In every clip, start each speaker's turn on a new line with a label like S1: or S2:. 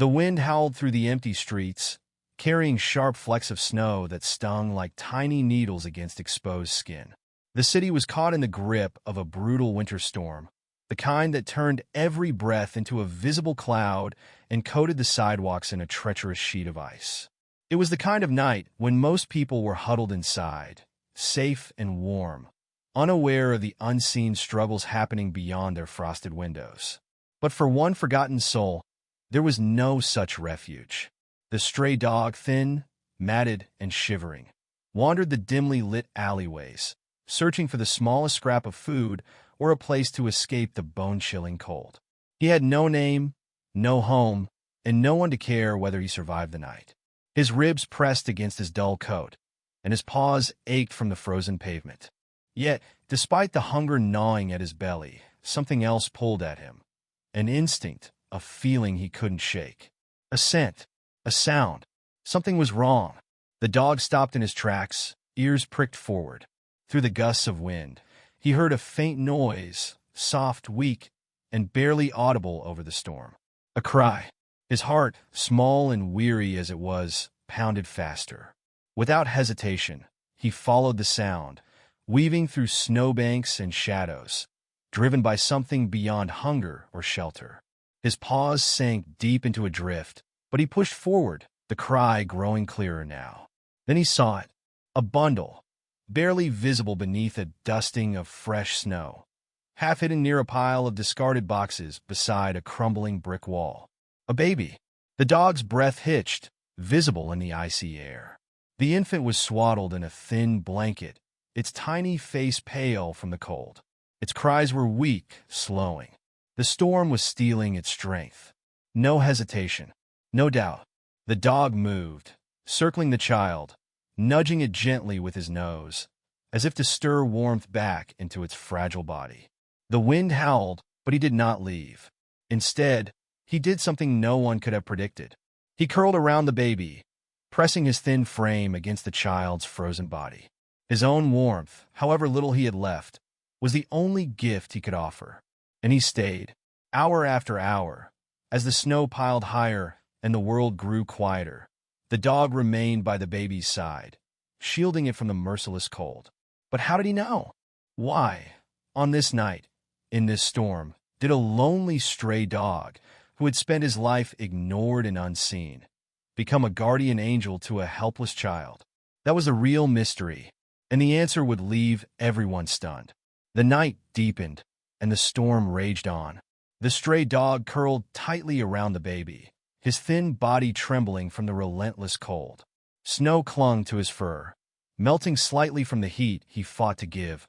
S1: The wind howled through the empty streets, carrying sharp flecks of snow that stung like tiny needles against exposed skin. The city was caught in the grip of a brutal winter storm, the kind that turned every breath into a visible cloud and coated the sidewalks in a treacherous sheet of ice. It was the kind of night when most people were huddled inside, safe and warm, unaware of the unseen struggles happening beyond their frosted windows. But for one forgotten soul, there was no such refuge. The stray dog, thin, matted, and shivering, wandered the dimly lit alleyways, searching for the smallest scrap of food or a place to escape the bone-chilling cold. He had no name, no home, and no one to care whether he survived the night. His ribs pressed against his dull coat, and his paws ached from the frozen pavement. Yet, despite the hunger gnawing at his belly, something else pulled at him. An instinct, a feeling he couldn't shake. A scent, a sound. Something was wrong. The dog stopped in his tracks, ears pricked forward. Through the gusts of wind, he heard a faint noise, soft, weak, and barely audible over the storm. A cry. His heart, small and weary as it was, pounded faster. Without hesitation, he followed the sound, weaving through snowbanks and shadows, driven by something beyond hunger or shelter. His paws sank deep into a drift, but he pushed forward, the cry growing clearer now. Then he saw it, a bundle, barely visible beneath a dusting of fresh snow, half hidden near a pile of discarded boxes beside a crumbling brick wall. A baby. The dog's breath hitched, visible in the icy air. The infant was swaddled in a thin blanket, its tiny face pale from the cold. Its cries were weak, slowing. The storm was stealing its strength. No hesitation, no doubt. The dog moved, circling the child, nudging it gently with his nose, as if to stir warmth back into its fragile body. The wind howled, but he did not leave. Instead, he did something no one could have predicted. He curled around the baby, pressing his thin frame against the child's frozen body. His own warmth, however little he had left, was the only gift he could offer. And he stayed, hour after hour, as the snow piled higher and the world grew quieter. The dog remained by the baby's side, shielding it from the merciless cold. But how did he know? Why, on this night, in this storm, did a lonely stray dog, who had spent his life ignored and unseen, become a guardian angel to a helpless child? That was a real mystery, and the answer would leave everyone stunned. The night deepened, and the storm raged on. The stray dog curled tightly around the baby, his thin body trembling from the relentless cold. Snow clung to his fur, melting slightly from the heat he fought to give,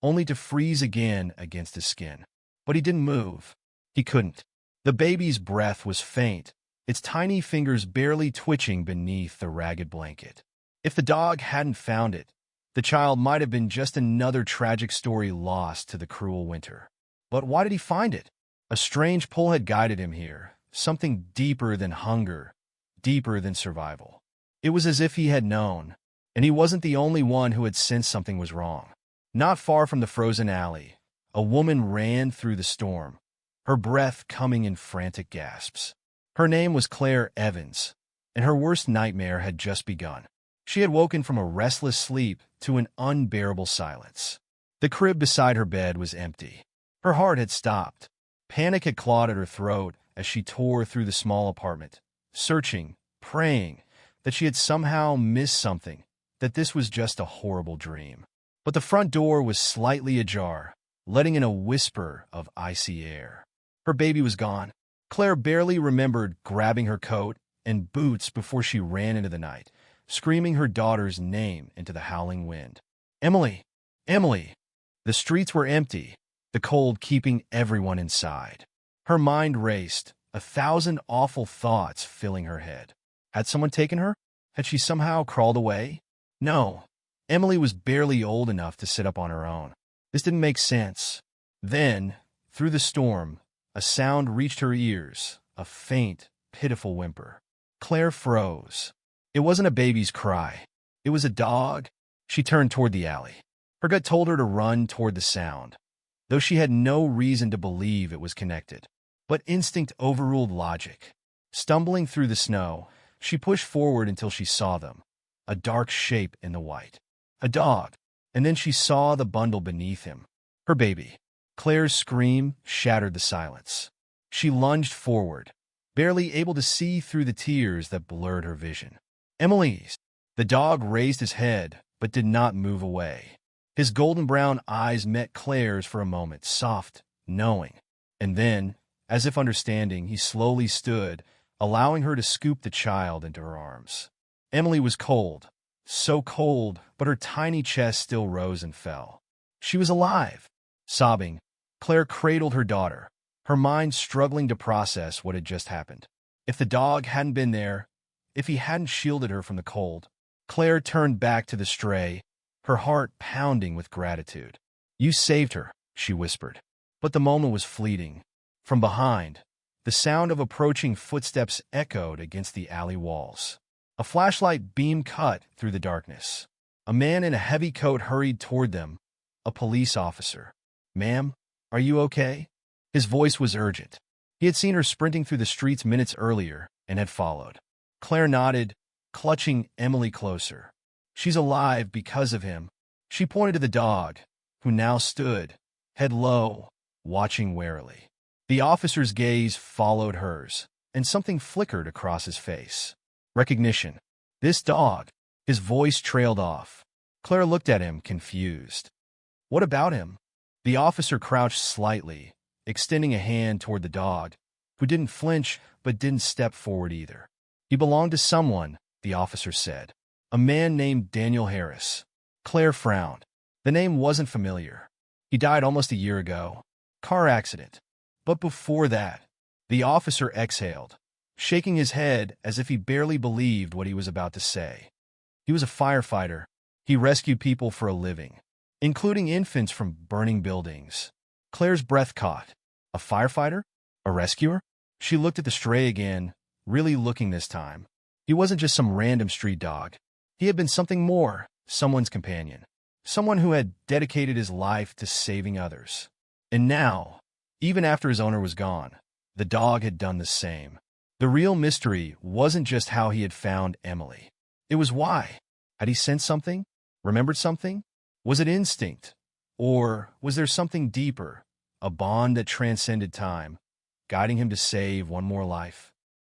S1: only to freeze again against his skin. But he didn't move. He couldn't. The baby's breath was faint, its tiny fingers barely twitching beneath the ragged blanket. If the dog hadn't found it, the child might have been just another tragic story lost to the cruel winter. But why did he find it? A strange pull had guided him here, something deeper than hunger, deeper than survival. It was as if he had known, and he wasn't the only one who had sensed something was wrong. Not far from the frozen alley, a woman ran through the storm, her breath coming in frantic gasps. Her name was Claire Evans, and her worst nightmare had just begun. She had woken from a restless sleep to an unbearable silence. The crib beside her bed was empty. Her heart had stopped. Panic had clawed at her throat as she tore through the small apartment, searching, praying that she had somehow missed something, that this was just a horrible dream. But the front door was slightly ajar, letting in a whisper of icy air. Her baby was gone. Claire barely remembered grabbing her coat and boots before she ran into the night, screaming her daughter's name into the howling wind. Emily! Emily! The streets were empty, the cold keeping everyone inside. Her mind raced, 1,000 awful thoughts filling her head. Had someone taken her? Had she somehow crawled away? No. Emily was barely old enough to sit up on her own. This didn't make sense. Then, through the storm, a sound reached her ears, a faint, pitiful whimper. Claire froze. It wasn't a baby's cry. It was a dog. She turned toward the alley. Her gut told her to run toward the sound, though she had no reason to believe it was connected. But instinct overruled logic. Stumbling through the snow, she pushed forward until she saw them, a dark shape in the white. A dog. And then she saw the bundle beneath him. Her baby. Claire's scream shattered the silence. She lunged forward, barely able to see through the tears that blurred her vision. Emily's. The dog raised his head, but did not move away. His golden brown eyes met Claire's for a moment, soft, knowing. And then, as if understanding, he slowly stood, allowing her to scoop the child into her arms. Emily was cold, so cold, but her tiny chest still rose and fell. She was alive. Sobbing, Claire cradled her daughter, her mind struggling to process what had just happened. If the dog hadn't been there, if he hadn't shielded her from the cold, Claire turned back to the stray, her heart pounding with gratitude. "You saved her," she whispered. But the moment was fleeting. From behind, the sound of approaching footsteps echoed against the alley walls. A flashlight beam cut through the darkness. A man in a heavy coat hurried toward them, a police officer. "Ma'am, are you okay?" His voice was urgent. He had seen her sprinting through the streets minutes earlier and had followed. Claire nodded, clutching Emily closer. "She's alive because of him." She pointed to the dog, who now stood, head low, watching warily. The officer's gaze followed hers, and something flickered across his face. Recognition. This dog. His voice trailed off. Claire looked at him, confused. "What about him?" The officer crouched slightly, extending a hand toward the dog, who didn't flinch but didn't step forward either. "He belonged to someone," the officer said. "A man named Daniel Harris." Claire frowned. The name wasn't familiar. "He died almost a year ago. Car accident." But before that, the officer exhaled, shaking his head as if he barely believed what he was about to say. "He was a firefighter. He rescued people for a living, including infants from burning buildings." Claire's breath caught. A firefighter? A rescuer? She looked at the stray again, really looking this time. He wasn't just some random street dog. He had been something more, someone's companion, someone who had dedicated his life to saving others. And now, even after his owner was gone, the dog had done the same. The real mystery wasn't just how he had found Emily. It was why. Had he sensed something? Remembered something? Was it instinct? Or was there something deeper, a bond that transcended time, guiding him to save one more life?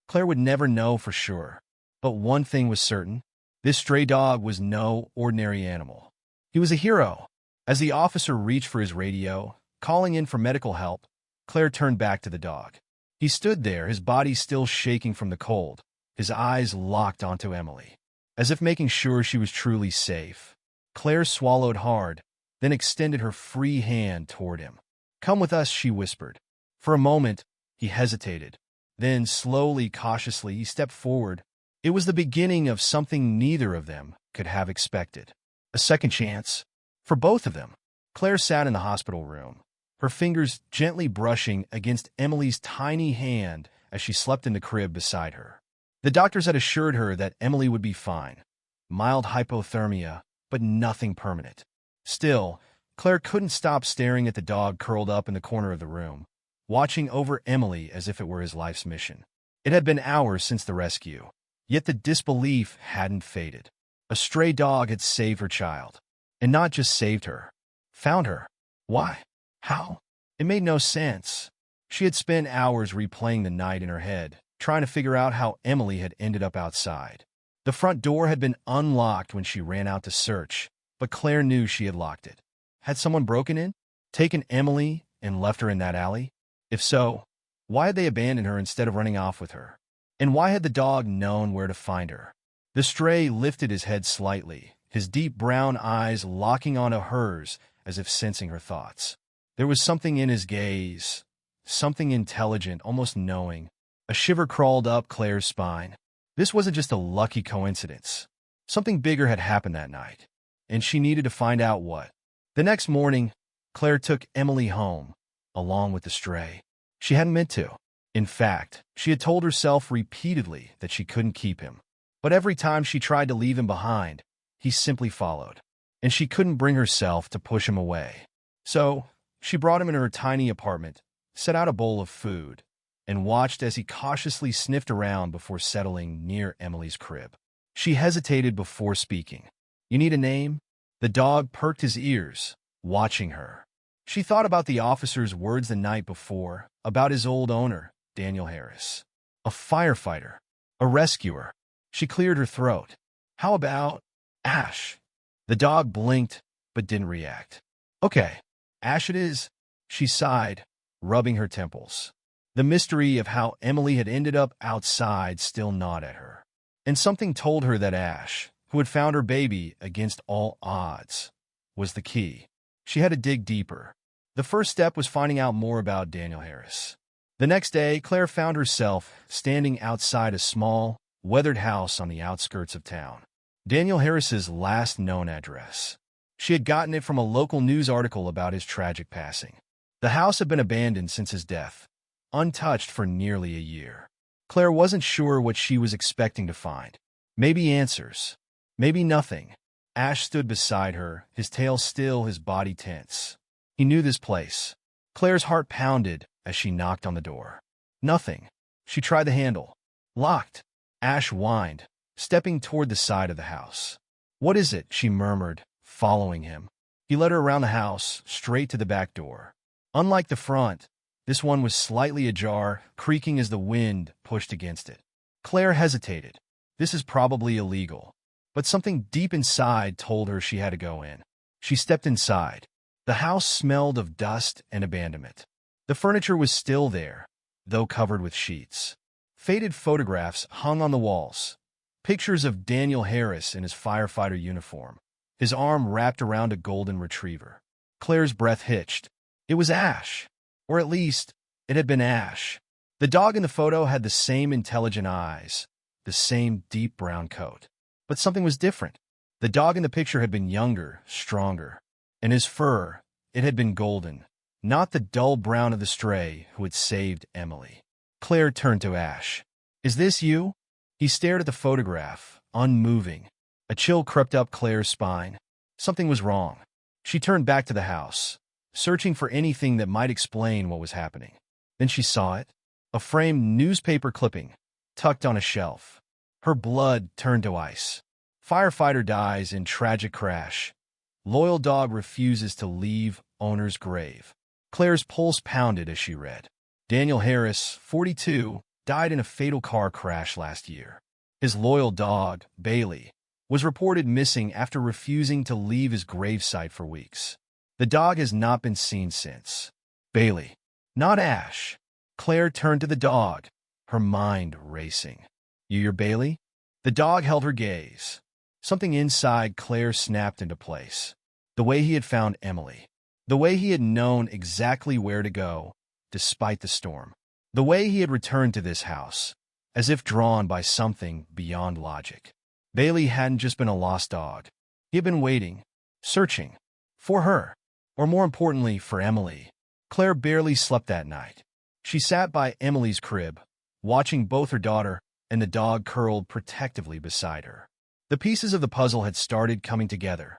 S1: Claire would never know for sure. But one thing was certain. This stray dog was no ordinary animal. He was a hero. As the officer reached for his radio, calling in for medical help, Claire turned back to the dog. He stood there, his body still shaking from the cold, his eyes locked onto Emily, as if making sure she was truly safe. Claire swallowed hard, then extended her free hand toward him. "Come with us," she whispered. For a moment, he hesitated. Then, slowly, cautiously, he stepped forward. It was the beginning of something neither of them could have expected. A second chance. For both of them. Claire sat in the hospital room, her fingers gently brushing against Emily's tiny hand as she slept in the crib beside her. The doctors had assured her that Emily would be fine. Mild hypothermia, but nothing permanent. Still, Claire couldn't stop staring at the dog curled up in the corner of the room, watching over Emily as if it were his life's mission. It had been hours since the rescue, yet the disbelief hadn't faded. A stray dog had saved her child. And not just saved her. Found her. Why? How? It made no sense. She had spent hours replaying the night in her head, trying to figure out how Emily had ended up outside. The front door had been unlocked when she ran out to search, but Claire knew she had locked it. Had someone broken in? Taken Emily and left her in that alley? If so, why had they abandoned her instead of running off with her? And why had the dog known where to find her? The stray lifted his head slightly, his deep brown eyes locking onto hers as if sensing her thoughts. There was something in his gaze, something intelligent, almost knowing. A shiver crawled up Claire's spine. This wasn't just a lucky coincidence. Something bigger had happened that night, and she needed to find out what. The next morning, Claire took Emily home, along with the stray. She hadn't meant to. In fact, she had told herself repeatedly that she couldn't keep him. But every time she tried to leave him behind, he simply followed, and she couldn't bring herself to push him away. So, she brought him into her tiny apartment, set out a bowl of food, and watched as he cautiously sniffed around before settling near Emily's crib. She hesitated before speaking. "You need a name?" The dog perked his ears, watching her. She thought about the officer's words the night before, about his old owner, Daniel Harris. A firefighter. A rescuer. She cleared her throat. "How about Ash?" The dog blinked, but didn't react. "Okay, Ash it is," she sighed, rubbing her temples. The mystery of how Emily had ended up outside still gnawed at her. And something told her that Ash, who had found her baby against all odds, was the key. She had to dig deeper. The first step was finding out more about Daniel Harris. The next day, Claire found herself standing outside a small, weathered house on the outskirts of town. Daniel Harris's last known address. She had gotten it from a local news article about his tragic passing. The house had been abandoned since his death, untouched for nearly a year. Claire wasn't sure what she was expecting to find. Maybe answers. Maybe nothing. Ash stood beside her, his tail still, his body tense. He knew this place. Claire's heart pounded as she knocked on the door. Nothing. She tried the handle. Locked. Ash whined, stepping toward the side of the house. "What is it?" she murmured, following him. He led her around the house, straight to the back door. Unlike the front, this one was slightly ajar, creaking as the wind pushed against it. Claire hesitated. This is probably illegal. But something deep inside told her she had to go in. She stepped inside. The house smelled of dust and abandonment. The furniture was still there, though covered with sheets. Faded photographs hung on the walls. Pictures of Daniel Harris in his firefighter uniform, his arm wrapped around a golden retriever. Claire's breath hitched. It was Ash. Or at least, it had been Ash. The dog in the photo had the same intelligent eyes, the same deep brown coat. But something was different. The dog in the picture had been younger, stronger. And his fur, it had been golden, not the dull brown of the stray who had saved Emily. Claire turned to Ash. "Is this you?" He stared at the photograph, unmoving. A chill crept up Claire's spine. Something was wrong. She turned back to the house, searching for anything that might explain what was happening. Then she saw it. A framed newspaper clipping, tucked on a shelf. Her blood turned to ice. "Firefighter dies in tragic crash. Loyal dog refuses to leave owner's grave." Claire's pulse pounded as she read. Daniel Harris, 42, died in a fatal car crash last year. His loyal dog, Bailey, was reported missing after refusing to leave his gravesite for weeks. The dog has not been seen since. Bailey, not Ash. Claire turned to the dog, her mind racing. "You're Bailey?" The dog held her gaze. Something inside Claire snapped into place. The way he had found Emily. The way he had known exactly where to go, despite the storm. The way he had returned to this house, as if drawn by something beyond logic. Bailey hadn't just been a lost dog. He had been waiting, searching, for her. Or more importantly, for Emily. Claire barely slept that night. She sat by Emily's crib, watching both her daughter and the dog curled protectively beside her. The pieces of the puzzle had started coming together,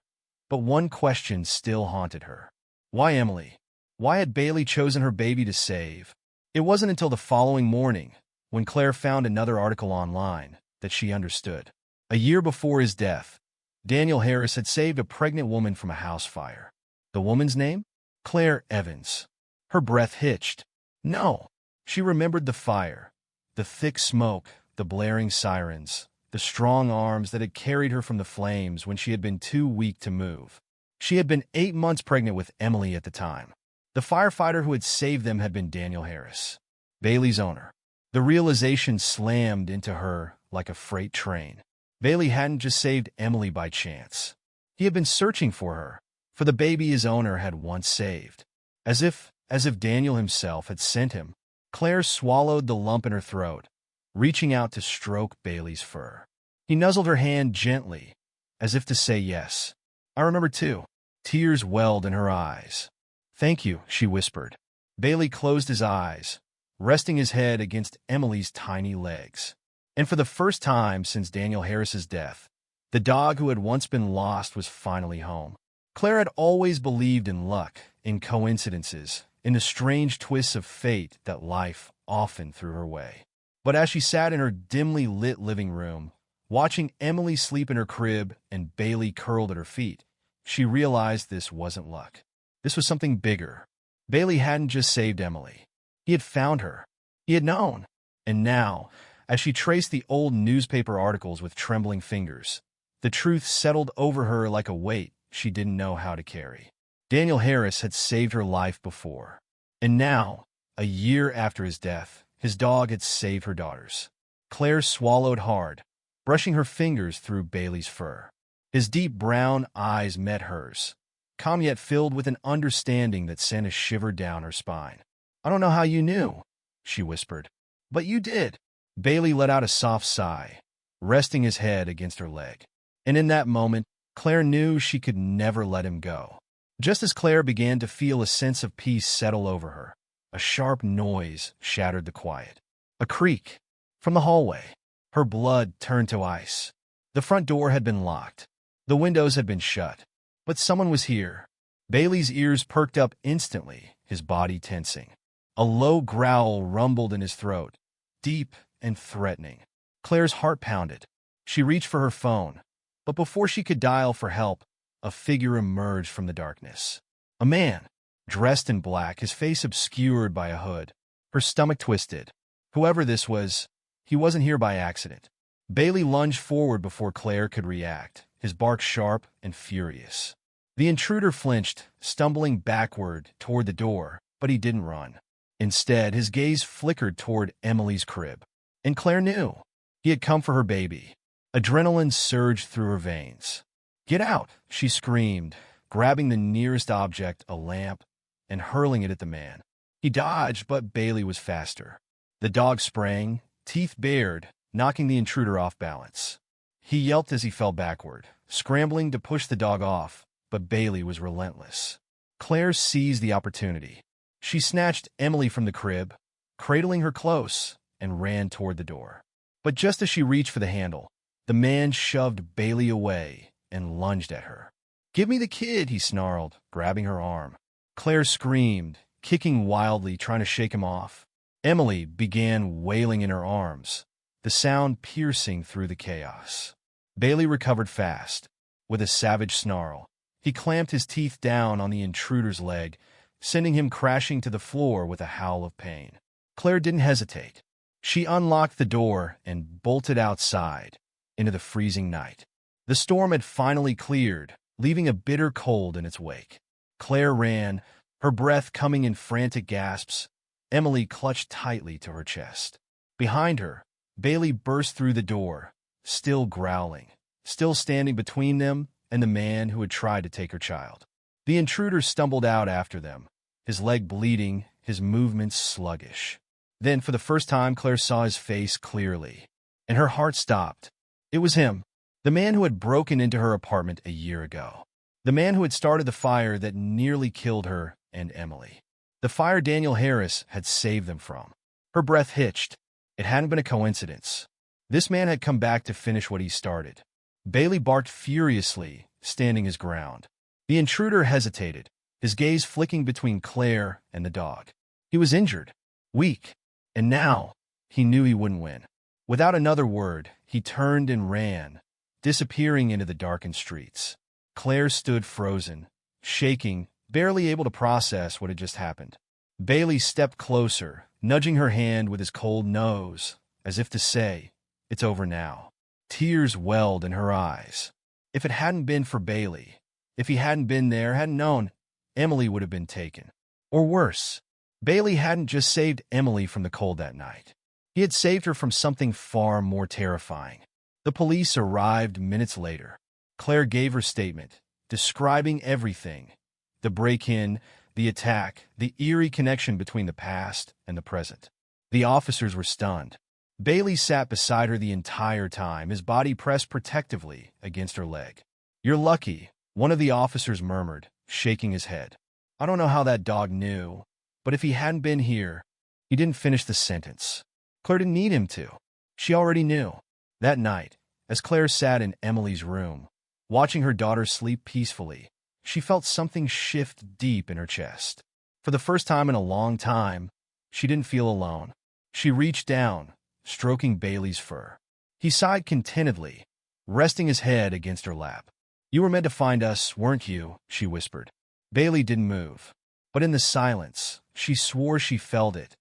S1: but one question still haunted her. Why Emily? Why had Bailey chosen her baby to save? It wasn't until the following morning, when Claire found another article online, that she understood. A year before his death, Daniel Harris had saved a pregnant woman from a house fire. The woman's name? Claire Evans. Her breath hitched. No. She remembered the fire, the thick smoke, the blaring sirens, the strong arms that had carried her from the flames when she had been too weak to move. She had been 8 months pregnant with Emily at the time. The firefighter who had saved them had been Daniel Harris, Bailey's owner. The realization slammed into her like a freight train. Bailey hadn't just saved Emily by chance. He had been searching for her, for the baby his owner had once saved. As if Daniel himself had sent him. Claire swallowed the lump in her throat, reaching out to stroke Bailey's fur. He nuzzled her hand gently, as if to say yes. I remember too. Tears welled in her eyes. Thank you, she whispered. Bailey closed his eyes, resting his head against Emily's tiny legs. And for the first time since Daniel Harris's death, the dog who had once been lost was finally home. Claire had always believed in luck, in coincidences, in the strange twists of fate that life often threw her way. But as she sat in her dimly lit living room, watching Emily sleep in her crib and Bailey curled at her feet, she realized this wasn't luck. This was something bigger. Bailey hadn't just saved Emily. He had found her. He had known. And now, as she traced the old newspaper articles with trembling fingers, the truth settled over her like a weight she didn't know how to carry. Daniel Harris had saved her life before. And now, a year after his death, his dog had saved her daughter's. Claire swallowed hard, brushing her fingers through Bailey's fur. His deep brown eyes met hers, calm yet filled with an understanding that sent a shiver down her spine. "I don't know how you knew," she whispered. "But you did." Bailey let out a soft sigh, resting his head against her leg. And in that moment, Claire knew she could never let him go. Just as Claire began to feel a sense of peace settle over her, a sharp noise shattered the quiet. A creak from the hallway. Her blood turned to ice. The front door had been locked. The windows had been shut. But someone was here. Bailey's ears perked up instantly, his body tensing. A low growl rumbled in his throat, deep and threatening. Claire's heart pounded. She reached for her phone, but before she could dial for help, a figure emerged from the darkness. A man, dressed in black, his face obscured by a hood. Her stomach twisted. Whoever this was, he wasn't here by accident. Bailey lunged forward before Claire could react, his bark sharp and furious. The intruder flinched, stumbling backward toward the door, but he didn't run. Instead, his gaze flickered toward Emily's crib. And Claire knew. He had come for her baby. Adrenaline surged through her veins. "Get out!" she screamed, grabbing the nearest object, a lamp, and hurling it at the man. He dodged, but Bailey was faster. The dog sprang, teeth bared, knocking the intruder off balance. He yelped as he fell backward, scrambling to push the dog off, but Bailey was relentless. Claire seized the opportunity. She snatched Emily from the crib, cradling her close, and ran toward the door. But just as she reached for the handle, the man shoved Bailey away and lunged at her. "Give me the kid," he snarled, grabbing her arm. Claire screamed, kicking wildly, trying to shake him off. Emily began wailing in her arms, the sound piercing through the chaos. Bailey recovered fast. With a savage snarl, he clamped his teeth down on the intruder's leg, sending him crashing to the floor with a howl of pain. Claire didn't hesitate. She unlocked the door and bolted outside, into the freezing night. The storm had finally cleared, leaving a bitter cold in its wake. Claire ran, her breath coming in frantic gasps. Emily clutched tightly to her chest. Behind her, Bailey burst through the door, still growling, still standing between them and the man who had tried to take her child. The intruder stumbled out after them, his leg bleeding, his movements sluggish. Then, for the first time, Claire saw his face clearly, and her heart stopped. It was him, the man who had broken into her apartment a year ago. The man who had started the fire that nearly killed her and Emily. The fire Daniel Harris had saved them from. Her breath hitched. It hadn't been a coincidence. This man had come back to finish what he started. Bailey barked furiously, standing his ground. The intruder hesitated, his gaze flicking between Claire and the dog. He was injured, weak, and now he knew he wouldn't win. Without another word, he turned and ran, disappearing into the darkened streets. Claire stood frozen, shaking, barely able to process what had just happened. Bailey stepped closer, nudging her hand with his cold nose, as if to say, "It's over now." Tears welled in her eyes. If it hadn't been for Bailey, if he hadn't been there, hadn't known, Emily would have been taken. Or worse, Bailey hadn't just saved Emily from the cold that night. He had saved her from something far more terrifying. The police arrived minutes later. Claire gave her statement, describing everything: the break-in, the attack, the eerie connection between the past and the present. The officers were stunned. Bailey sat beside her the entire time, his body pressed protectively against her leg. "You're lucky," one of the officers murmured, shaking his head. "I don't know how that dog knew, but if he hadn't been here..." He didn't finish the sentence. Claire didn't need him to. She already knew. That night, as Claire sat in Emily's room, watching her daughter sleep peacefully, she felt something shift deep in her chest. For the first time in a long time, she didn't feel alone. She reached down, stroking Bailey's fur. He sighed contentedly, resting his head against her lap. "You were meant to find us, weren't you?" she whispered. Bailey didn't move. But in the silence, she swore she felt it.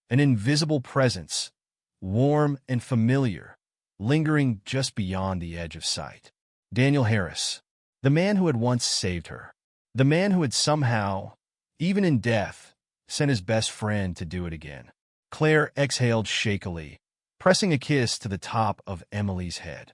S1: An invisible presence, warm and familiar, lingering just beyond the edge of sight. Daniel Harris, the man who had once saved her. The man who had somehow, even in death, sent his best friend to do it again. Claire exhaled shakily, pressing a kiss to the top of Emily's head.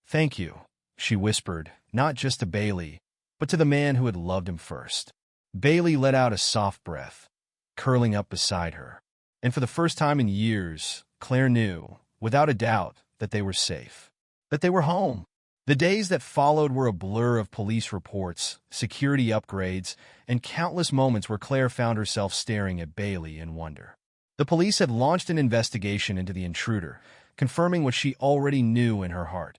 S1: "Thank you," she whispered, not just to Bailey, but to the man who had loved him first. Bailey let out a soft breath, curling up beside her. And for the first time in years, Claire knew, without a doubt, that they were safe. That they were home. The days that followed were a blur of police reports, security upgrades, and countless moments where Claire found herself staring at Bailey in wonder. The police had launched an investigation into the intruder, confirming what she already knew in her heart.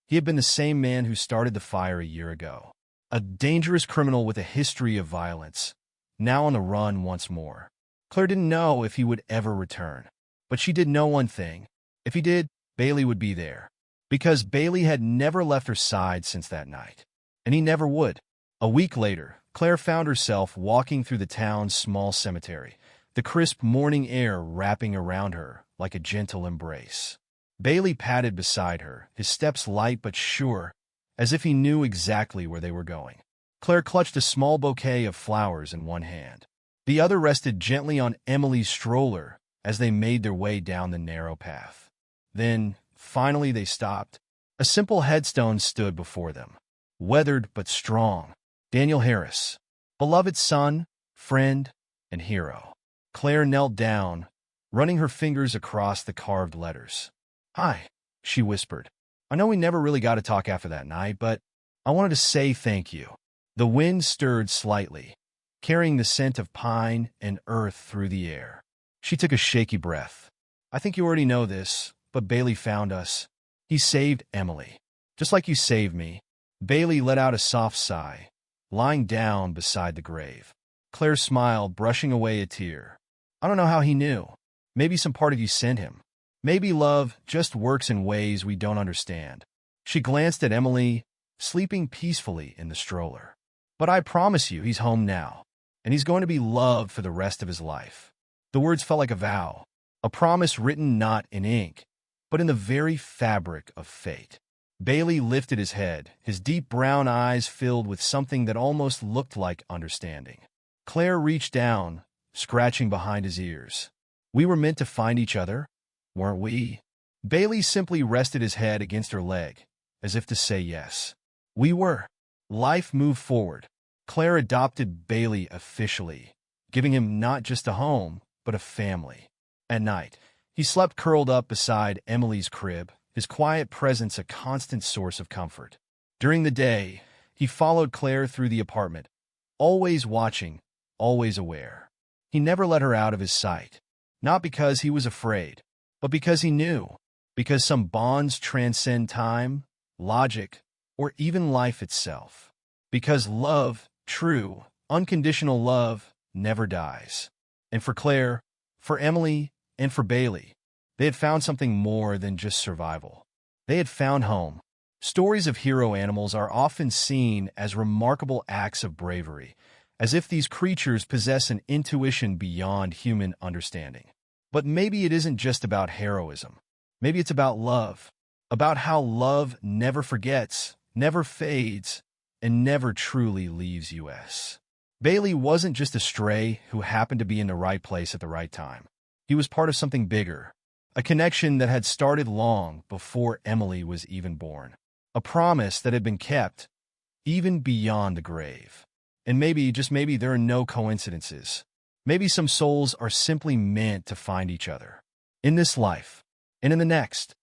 S1: He had been the same man who started the fire a year ago. A dangerous criminal with a history of violence, now on the run once more. Claire didn't know if he would ever return. But she did know one thing. If he did, Bailey would be there. Because Bailey had never left her side since that night. And he never would. A week later, Claire found herself walking through the town's small cemetery, the crisp morning air wrapping around her like a gentle embrace. Bailey padded beside her, his steps light but sure, as if he knew exactly where they were going. Claire clutched a small bouquet of flowers in one hand. The other rested gently on Emily's stroller as they made their way down the narrow path. Then, finally, they stopped. A simple headstone stood before them, weathered but strong. Daniel Harris, beloved son, friend, and hero. Claire knelt down, running her fingers across the carved letters. "Hi," she whispered. "I know we never really got to talk after that night, but I wanted to say thank you." The wind stirred slightly, carrying the scent of pine and earth through the air. She took a shaky breath. "I think you already know this, but Bailey found us. He saved Emily. Just like you saved me." Bailey let out a soft sigh, lying down beside the grave. Claire smiled, brushing away a tear. "I don't know how he knew. Maybe some part of you sent him. Maybe love just works in ways we don't understand." She glanced at Emily, sleeping peacefully in the stroller. "But I promise you he's home now, and he's going to be loved for the rest of his life." The words felt like a vow, a promise written not in ink, but in the very fabric of fate. Bailey lifted his head, his deep brown eyes filled with something that almost looked like understanding. Claire reached down, scratching behind his ears. "We were meant to find each other, weren't we?" Bailey simply rested his head against her leg, as if to say yes. "We were." Life moved forward. Claire adopted Bailey officially, giving him not just a home, but a family. At night, he slept curled up beside Emily's crib, his quiet presence a constant source of comfort. During the day, he followed Claire through the apartment, always watching, always aware. He never let her out of his sight, not because he was afraid, but because he knew, because some bonds transcend time, logic, or even life itself. Because love, true, unconditional love, never dies. And for Claire, for Emily, and for Bailey, they had found something more than just survival. They had found home. Stories of hero animals are often seen as remarkable acts of bravery, as if these creatures possess an intuition beyond human understanding. But maybe it isn't just about heroism. Maybe it's about love, about how love never forgets, never fades, and never truly leaves us. Bailey wasn't just a stray who happened to be in the right place at the right time. He was part of something bigger, a connection that had started long before Emily was even born, a promise that had been kept, even beyond the grave. And maybe, just maybe, there are no coincidences. Maybe some souls are simply meant to find each other, in this life, and in the next.